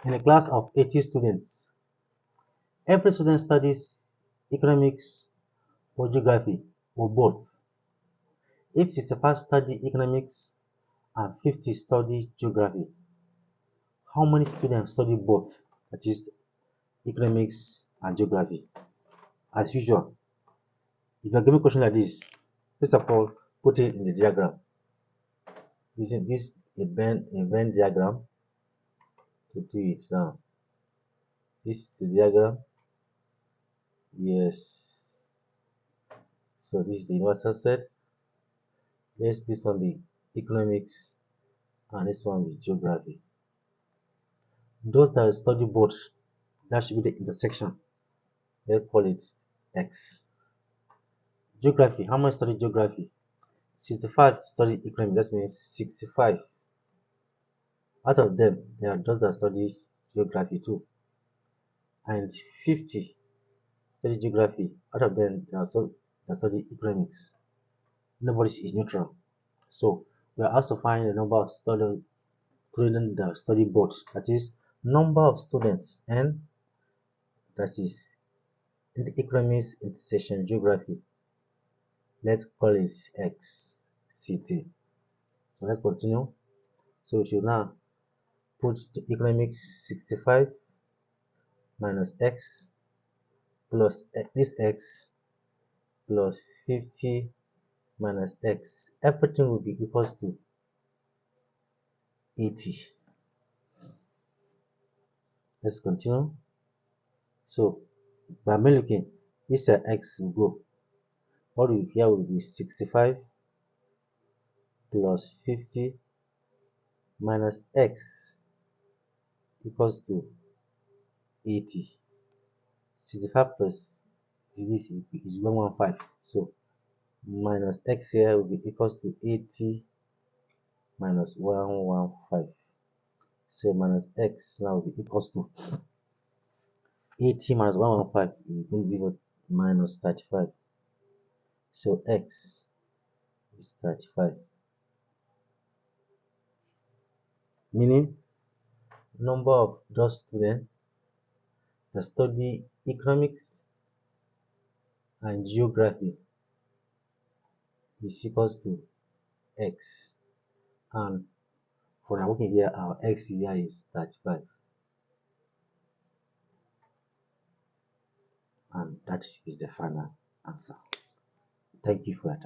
In a class of 80 students, every student studies economics or geography or both. If 65 study economics and 50 study geography, how many students study both? That is economics and geography. As usual, if you are given a question like this, first of all, put it in the diagram. Using this event diagram to do it now. This is the diagram. Yes. So this is the universal set. Let's this one be economics and this one be geography. Those that study both, that should be the intersection. Let's call it X. Geography, how much study geography? 65 study economics, that means 65. Out of them, there are those that study geography too. And 50 study geography. Out of them, there are some that study economics. Nobody is neutral. So we are also find the number of students that study both. That is number of students and that is in the economics intersection geography. Let's call it XCT. So let's continue. So we should now put the economics 65 minus x plus this x plus 50 minus x. Everything will be equals to 80. Let's continue. So by looking, this x will go. What we here will be 65 plus 50 minus x equals to 80. 65 plus this is 115. So minus x here will be equals to 80 minus 115. So minus x now will be equals to 80 minus 115 is going to give us minus 35. So x is 35. Meaning number of those students that study economics and geography is equals to x. And for now working here, our x here is 35. And that is the final answer. Thank you for your time.